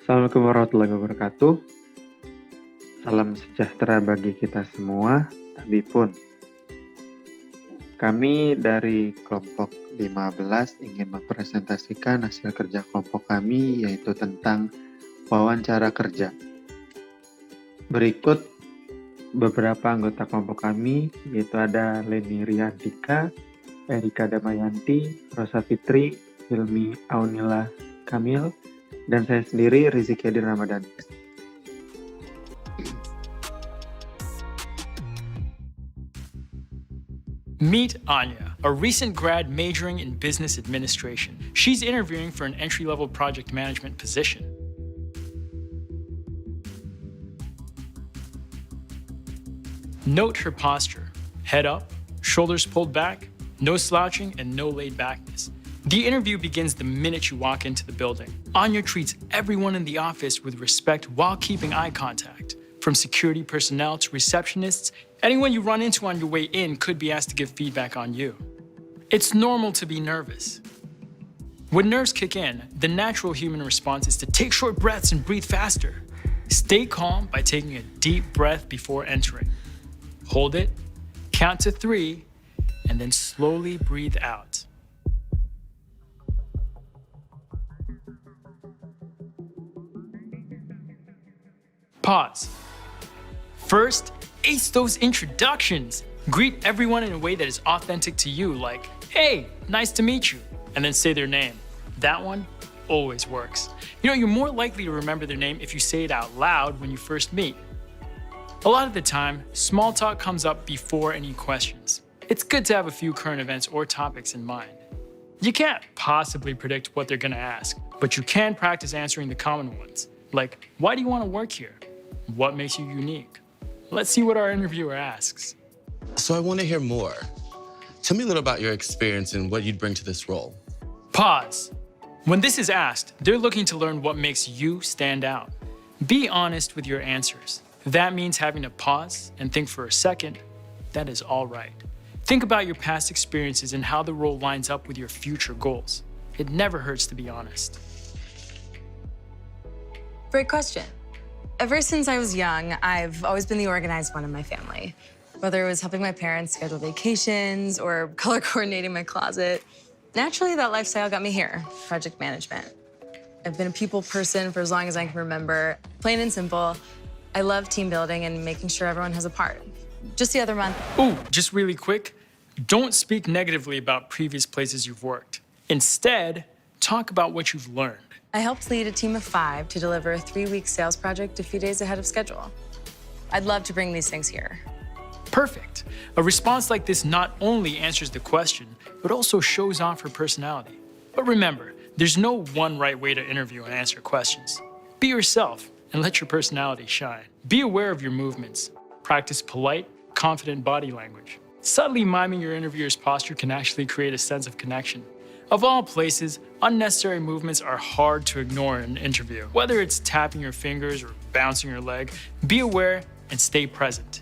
Assalamualaikum warahmatullahi wabarakatuh. Salam sejahtera bagi kita semua, Abi pun. Kami dari kelompok 15 ingin mempresentasikan hasil kerja kelompok kami, yaitu tentang wawancara kerja. Berikut beberapa anggota kelompok kami, yaitu ada Leni Riantika, Erika Damayanti, Rosa Fitri, Hilmi Aunila Kamil, dan saya sendiri, Rizky Adin Ramadan. Meet Anya, a recent grad majoring in business administration. She's interviewing for an entry-level project management position. Note her posture. Head up, shoulders pulled back, no slouching, and no laid-backness. The interview begins the minute you walk into the building. Anya treats everyone in the office with respect while keeping eye contact. From security personnel to receptionists, anyone you run into on your way in could be asked to give feedback on you. It's normal to be nervous. When nerves kick in, the natural human response is to take short breaths and breathe faster. Stay calm by taking a deep breath before entering. Hold it, count to 3, and then slowly breathe out. Pause. First, ace those introductions. Greet everyone in a way that is authentic to you, like, hey, nice to meet you, and then say their name. That one always works. You know, you're more likely to remember their name if you say it out loud when you first meet. A lot of the time, small talk comes up before any questions. It's good to have a few current events or topics in mind. You can't possibly predict what they're gonna ask, but you can practice answering the common ones, like, why do you wanna work here? What makes you unique? Let's see what our interviewer asks. So I want to hear more. Tell me a little about your experience and what you'd bring to this role. Pause. When this is asked, they're looking to learn what makes you stand out. Be honest with your answers. If that means having to pause and think for a second, that is all right. Think about your past experiences and how the role lines up with your future goals. It never hurts to be honest. Great question. Ever since I was young, I've always been the organized one in my family. Whether it was helping my parents schedule vacations or color coordinating my closet, naturally that lifestyle got me here, project management. I've been a people person for as long as I can remember. Plain and simple, I love team building and making sure everyone has a part. Just the other month. Ooh, just really quick, don't speak negatively about previous places you've worked. Instead, talk about what you've learned. I helped lead a team of 5 to deliver a 3-week sales project a few days ahead of schedule. I'd love to bring these things here. Perfect. A response like this not only answers the question, but also shows off her personality. But remember, there's no one right way to interview and answer questions. Be yourself and let your personality shine. Be aware of your movements. Practice polite, confident body language. Subtly miming your interviewer's posture can actually create a sense of connection. Of all places, unnecessary movements are hard to ignore in an interview. Whether it's tapping your fingers or bouncing your leg, be aware and stay present.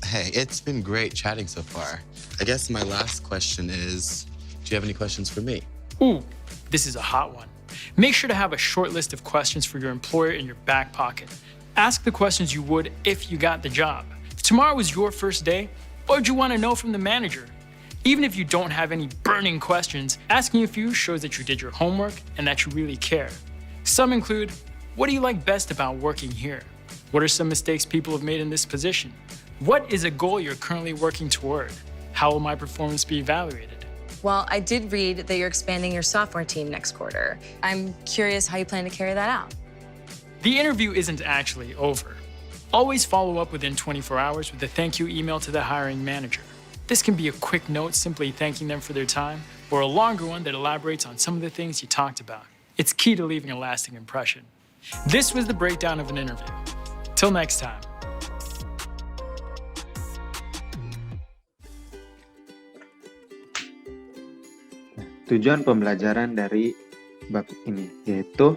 Hey, it's been great chatting so far. I guess my last question is, do you have any questions for me? Ooh, this is a hot one. Make sure to have a short list of questions for your employer in your back pocket. Ask the questions you would if you got the job. If tomorrow was your first day, what would you want to know from the manager? Even if you don't have any burning questions, asking a few shows that you did your homework and that you really care. Some include, what do you like best about working here? What are some mistakes people have made in this position? What is a goal you're currently working toward? How will my performance be evaluated? Well, I did read that you're expanding your software team next quarter. I'm curious how you plan to carry that out. The interview isn't actually over. Always follow up within 24 hours with a thank you email to the hiring manager. This can be a quick note simply thanking them for their time, or a longer one that elaborates on some of the things you talked about. It's key to leaving a lasting impression. This was the breakdown of an interview. Till next time. Tujuan pembelajaran dari bab ini yaitu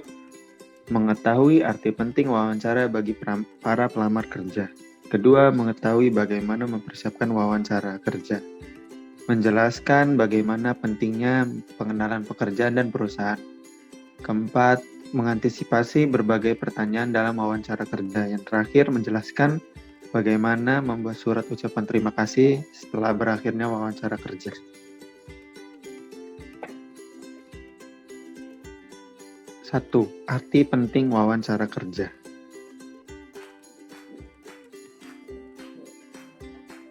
mengetahui arti penting wawancara bagi para pelamar kerja. Kedua, mengetahui bagaimana mempersiapkan wawancara kerja. Menjelaskan bagaimana pentingnya pengenalan pekerjaan dan perusahaan. Keempat, mengantisipasi berbagai pertanyaan dalam wawancara kerja. Yang terakhir, menjelaskan bagaimana membuat surat ucapan terima kasih setelah berakhirnya wawancara kerja. Satu, arti penting wawancara kerja.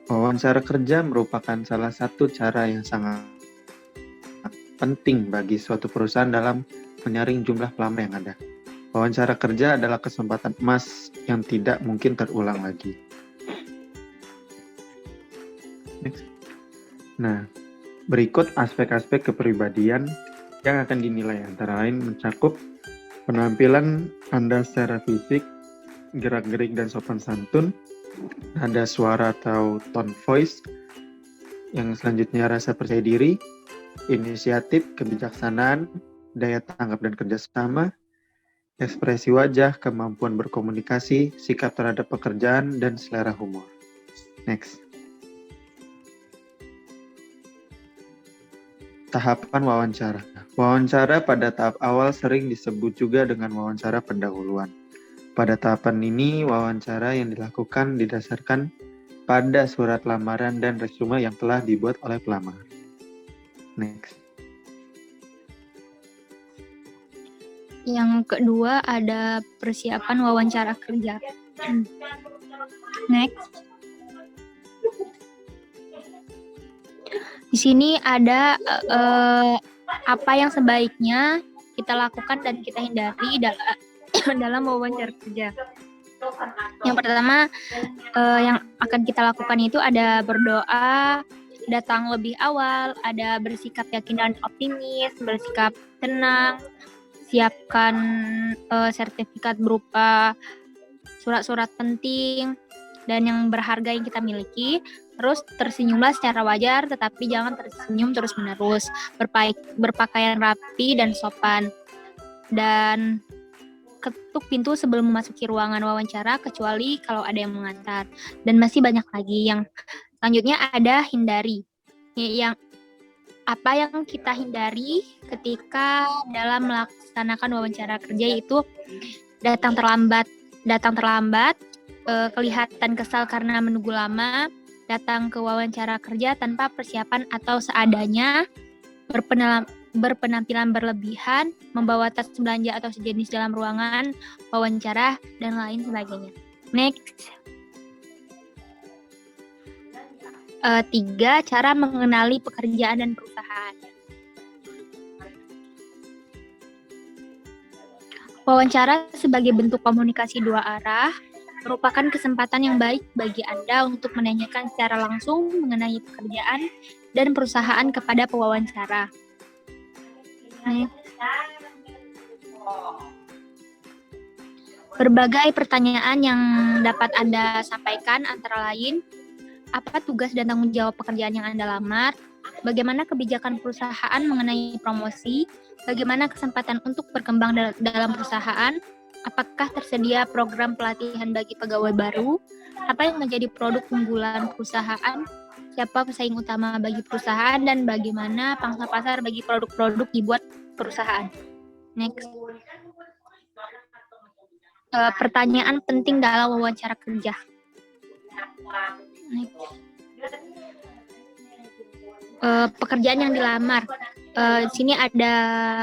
Wawancara kerja merupakan salah satu cara yang sangat penting bagi suatu perusahaan dalam menyaring jumlah pelamar yang ada. Wawancara kerja adalah kesempatan emas yang tidak mungkin terulang lagi. Next. Nah, berikut aspek-aspek kepribadian yang akan dinilai, antara lain mencakup penampilan Anda secara fisik, gerak-gerik dan sopan santun, nada suara atau tone voice, yang selanjutnya rasa percaya diri, inisiatif, kebijaksanaan, daya tanggap dan kerjasama, ekspresi wajah, kemampuan berkomunikasi, sikap terhadap pekerjaan, dan selera humor. Next. Tahapan wawancara. Wawancara pada tahap awal sering disebut juga dengan wawancara pendahuluan. Pada tahapan ini, wawancara yang dilakukan didasarkan pada surat lamaran dan resume yang telah dibuat oleh pelamar. Next. Yang kedua ada persiapan wawancara kerja. Next. Di sini ada apa yang sebaiknya kita lakukan dan kita hindari dalam wawancara kerja. Yang pertama yang akan kita lakukan itu ada berdoa, datang lebih awal, ada bersikap yakin dan optimis, bersikap tenang, siapkan sertifikat berupa surat-surat penting dan yang berharga yang kita miliki. Terus tersenyumlah secara wajar, tetapi jangan tersenyum terus-menerus. Berpakaian rapi dan sopan. Dan ketuk pintu sebelum memasuki ruangan wawancara, kecuali kalau ada yang mengantar. Dan masih banyak lagi. Yang selanjutnya ada hindari. Yang apa yang kita hindari ketika dalam melaksanakan wawancara kerja, yaitu datang terlambat, kelihatan kesal karena menunggu lama, datang ke wawancara kerja tanpa persiapan atau seadanya, berpenampilan berlebihan, membawa tas belanja atau sejenis dalam ruangan wawancara, dan lain sebagainya. Next. 3. Cara mengenali pekerjaan dan perusahaan. Wawancara sebagai bentuk komunikasi dua arah merupakan kesempatan yang baik bagi Anda untuk menanyakan secara langsung mengenai pekerjaan dan perusahaan kepada pewawancara. Berbagai pertanyaan yang dapat Anda sampaikan antara lain, apa tugas dan tanggung jawab pekerjaan yang Anda lamar, bagaimana kebijakan perusahaan mengenai promosi, bagaimana kesempatan untuk berkembang dalam perusahaan, apakah tersedia program pelatihan bagi pegawai baru? Apa yang menjadi produk unggulan perusahaan? Siapa pesaing utama bagi perusahaan? Dan bagaimana pangsa pasar bagi produk-produk dibuat perusahaan? Next. Pertanyaan penting dalam wawancara kerja. Next. Pekerjaan yang dilamar. Di sini ada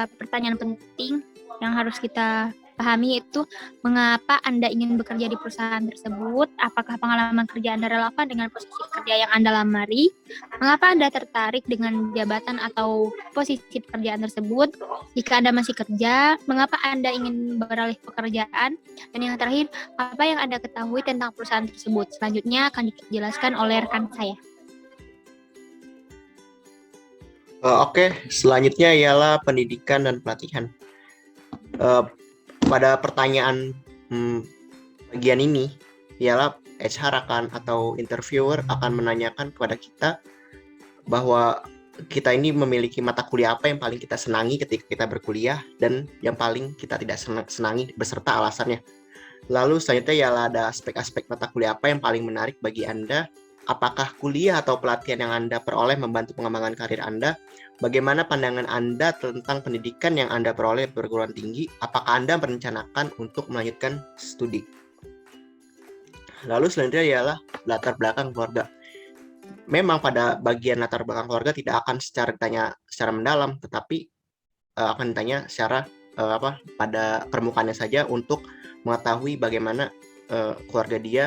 pertanyaan penting yang harus kita pahami, yaitu mengapa Anda ingin bekerja di perusahaan tersebut, apakah pengalaman kerja Anda relevan dengan posisi kerja yang Anda lamari, mengapa Anda tertarik dengan jabatan atau posisi pekerjaan tersebut, jika Anda masih kerja, mengapa Anda ingin beralih pekerjaan, dan yang terakhir, apa yang Anda ketahui tentang perusahaan tersebut. Selanjutnya akan dijelaskan oleh rekan saya. Oke, selanjutnya ialah pendidikan dan pelatihan. Pada pertanyaan bagian ini ialah HR atau interviewer akan menanyakan kepada kita bahwa kita ini memiliki mata kuliah apa yang paling kita senangi ketika kita berkuliah dan yang paling kita tidak senangi beserta alasannya. Lalu selanjutnya ialah ada aspek-aspek mata kuliah apa yang paling menarik bagi Anda Apakah kuliah atau pelatihan yang Anda peroleh membantu pengembangan karir Anda? Bagaimana pandangan Anda tentang pendidikan yang Anda peroleh di perguruan tinggi? Apakah Anda merencanakan untuk melanjutkan studi? Lalu selanjutnya ialah latar belakang keluarga. Memang pada bagian latar belakang keluarga tidak akan ditanya secara mendalam, tetapi akan ditanya secara pada permukaannya saja untuk mengetahui bagaimana keluarga dia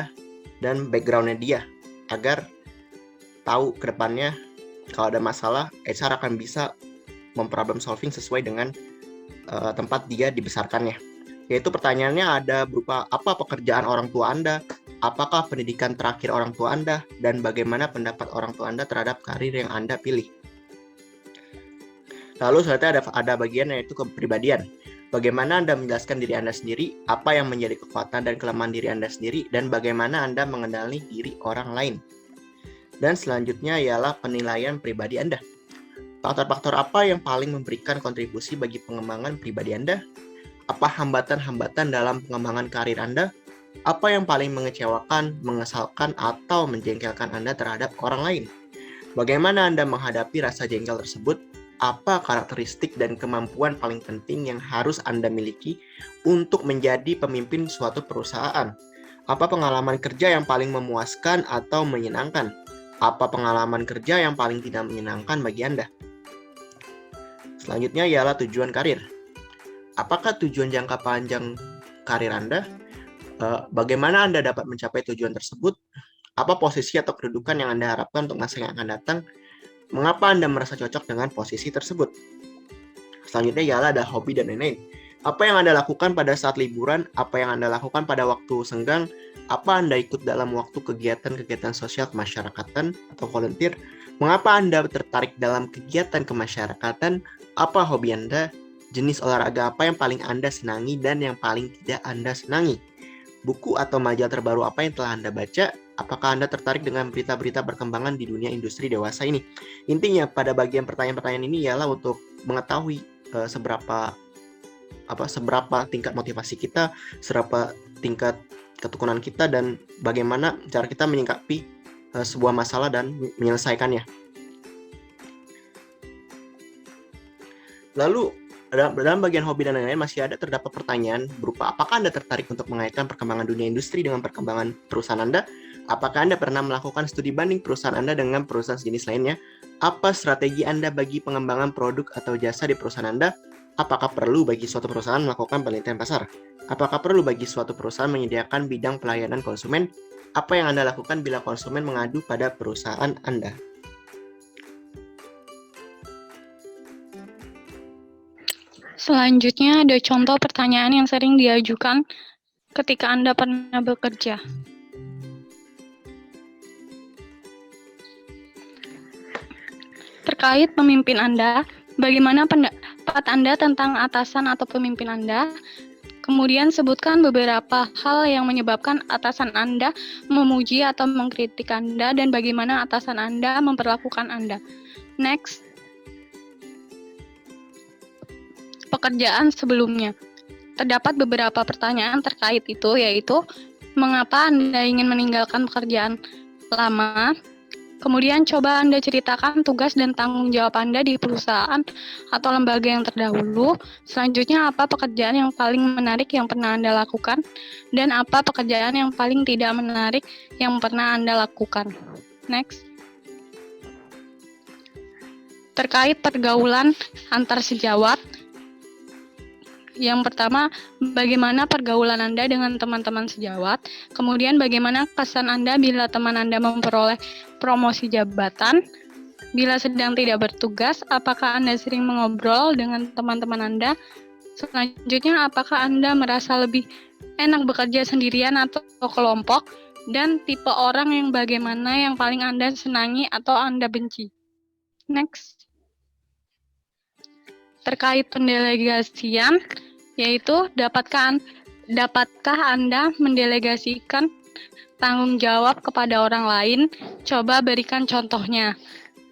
dan background-nya dia, agar tahu ke depannya kalau ada masalah, HR akan bisa memproblem solving sesuai dengan tempat dia dibesarkannya. Yaitu pertanyaannya ada berupa apa pekerjaan orang tua Anda, apakah pendidikan terakhir orang tua Anda, dan bagaimana pendapat orang tua Anda terhadap karir yang Anda pilih. Lalu selanjutnya ada bagian yaitu kepribadian. Bagaimana Anda menjelaskan diri Anda sendiri, apa yang menjadi kekuatan dan kelemahan diri Anda sendiri, dan bagaimana Anda mengenali diri orang lain. Dan selanjutnya ialah penilaian pribadi Anda. Faktor-faktor apa yang paling memberikan kontribusi bagi pengembangan pribadi Anda? Apa hambatan-hambatan dalam pengembangan karir Anda? Apa yang paling mengecewakan, mengesalkan, atau menjengkelkan Anda terhadap orang lain? Bagaimana Anda menghadapi rasa jengkel tersebut? Apa karakteristik dan kemampuan paling penting yang harus Anda miliki untuk menjadi pemimpin suatu perusahaan? Apa pengalaman kerja yang paling memuaskan atau menyenangkan? Apa pengalaman kerja yang paling tidak menyenangkan bagi Anda? Selanjutnya ialah tujuan karir. Apakah tujuan jangka panjang karir Anda? Bagaimana Anda dapat mencapai tujuan tersebut? Apa posisi atau kedudukan yang Anda harapkan untuk masa yang akan datang? Mengapa Anda merasa cocok dengan posisi tersebut? Selanjutnya ialah ada hobi dan lain-lain. Apa yang Anda lakukan pada saat liburan? Apa yang Anda lakukan pada waktu senggang? Apa Anda ikut dalam waktu kegiatan-kegiatan sosial kemasyarakatan atau volunteer? Mengapa Anda tertarik dalam kegiatan kemasyarakatan? Apa hobi Anda? Jenis olahraga apa yang paling Anda senangi dan yang paling tidak Anda senangi? Buku atau majalah terbaru apa yang telah Anda baca? Apakah Anda tertarik dengan berita-berita perkembangan di dunia industri dewasa ini? Intinya pada bagian pertanyaan-pertanyaan ini ialah untuk mengetahui seberapa tingkat motivasi kita, seberapa tingkat ketekunan kita, dan bagaimana cara kita menyikapi sebuah masalah dan menyelesaikannya. Lalu dalam bagian hobi dan lain-lain masih ada terdapat pertanyaan berupa apakah Anda tertarik untuk mengaitkan perkembangan dunia industri dengan perkembangan perusahaan Anda? Apakah Anda pernah melakukan studi banding perusahaan Anda dengan perusahaan sejenis lainnya? Apa strategi Anda bagi pengembangan produk atau jasa di perusahaan Anda? Apakah perlu bagi suatu perusahaan melakukan penelitian pasar? Apakah perlu bagi suatu perusahaan menyediakan bidang pelayanan konsumen? Apa yang Anda lakukan bila konsumen mengadu pada perusahaan Anda? Selanjutnya ada contoh pertanyaan yang sering diajukan ketika Anda pernah bekerja. Terkait pemimpin Anda, bagaimana pendapat Anda tentang atasan atau pemimpin Anda? Kemudian sebutkan beberapa hal yang menyebabkan atasan Anda memuji atau mengkritik Anda dan bagaimana atasan Anda memperlakukan Anda. Next. Pekerjaan sebelumnya. Terdapat beberapa pertanyaan terkait itu, yaitu mengapa Anda ingin meninggalkan pekerjaan lama? Kemudian coba Anda ceritakan tugas dan tanggung jawab Anda di perusahaan atau lembaga yang terdahulu. Selanjutnya, apa pekerjaan yang paling menarik yang pernah Anda lakukan? Dan apa pekerjaan yang paling tidak menarik yang pernah Anda lakukan? Next. Terkait pergaulan antar sejawat. Yang pertama, bagaimana pergaulan Anda dengan teman-teman sejawat? Kemudian, bagaimana kesan Anda bila teman Anda memperoleh promosi jabatan? Bila sedang tidak bertugas, apakah Anda sering mengobrol dengan teman-teman Anda? Selanjutnya, apakah Anda merasa lebih enak bekerja sendirian atau kelompok? Dan tipe orang yang bagaimana yang paling Anda senangi atau Anda benci? Next. Terkait pendelegasian, yaitu dapatkah Anda mendelegasikan tanggung jawab kepada orang lain? Coba berikan contohnya.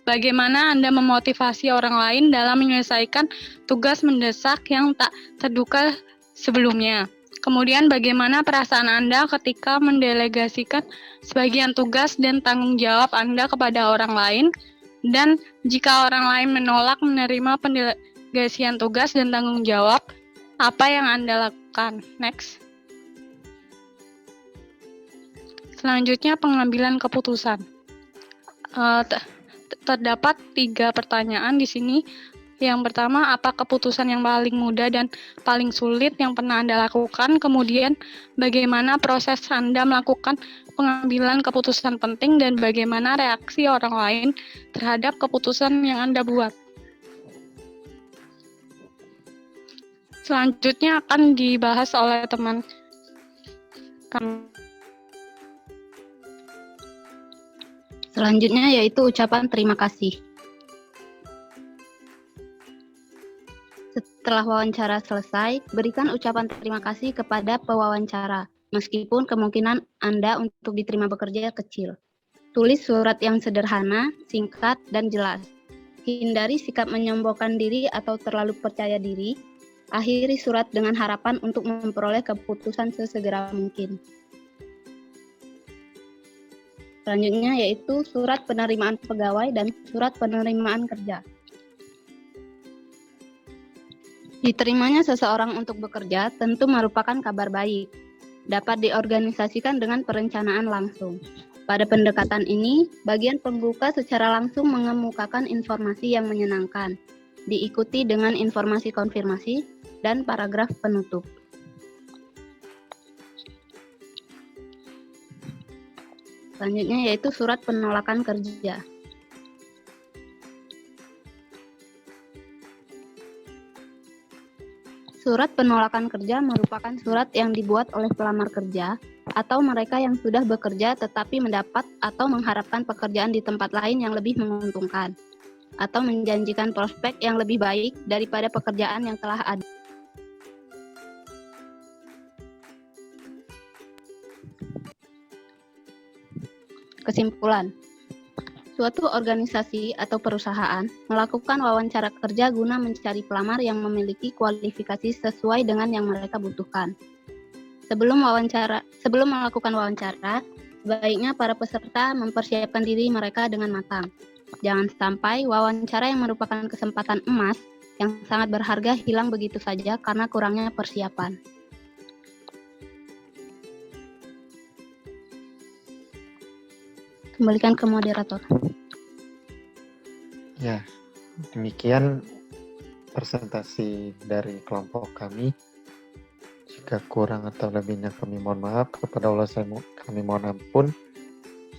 Bagaimana Anda memotivasi orang lain dalam menyelesaikan tugas mendesak yang tak terduga sebelumnya? Kemudian bagaimana perasaan Anda ketika mendelegasikan sebagian tugas dan tanggung jawab Anda kepada orang lain? Dan jika orang lain menolak menerima pendelegasian tugas dan tanggung jawab, apa yang Anda lakukan? Next. Selanjutnya pengambilan keputusan. Terdapat 3 pertanyaan di sini. Yang pertama, apa keputusan yang paling mudah dan paling sulit yang pernah Anda lakukan? Kemudian, bagaimana proses Anda melakukan pengambilan keputusan penting dan bagaimana reaksi orang lain terhadap keputusan yang Anda buat? Selanjutnya akan dibahas oleh teman kami. Selanjutnya yaitu ucapan terima kasih. Setelah wawancara selesai, berikan ucapan terima kasih kepada pewawancara, meskipun kemungkinan Anda untuk diterima bekerja kecil. Tulis surat yang sederhana, singkat, dan jelas. Hindari sikap menyombongkan diri atau terlalu percaya diri. Akhiri surat dengan harapan untuk memperoleh keputusan sesegera mungkin. Selanjutnya yaitu surat penerimaan pegawai dan surat penerimaan kerja. Diterimanya seseorang untuk bekerja tentu merupakan kabar baik. Dapat diorganisasikan dengan perencanaan langsung. Pada pendekatan ini, bagian pembuka secara langsung mengemukakan informasi yang menyenangkan, diikuti dengan informasi konfirmasi dan paragraf penutup. Selanjutnya yaitu surat penolakan kerja. Surat penolakan kerja merupakan surat yang dibuat oleh pelamar kerja atau mereka yang sudah bekerja tetapi mendapat atau mengharapkan pekerjaan di tempat lain yang lebih menguntungkan atau menjanjikan prospek yang lebih baik daripada pekerjaan yang telah ada. Kesimpulan. Suatu organisasi atau perusahaan melakukan wawancara kerja guna mencari pelamar yang memiliki kualifikasi sesuai dengan yang mereka butuhkan. Sebelum melakukan wawancara, sebaiknya para peserta mempersiapkan diri mereka dengan matang. Jangan sampai wawancara yang merupakan kesempatan emas yang sangat berharga hilang begitu saja karena kurangnya persiapan. Kembalikan ke moderator. Ya, demikian presentasi dari kelompok kami. Jika kurang atau lebihnya kami mohon maaf. Kepada Allah kami mohon ampun.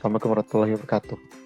Assalamualaikum warahmatullahi wabarakatuh.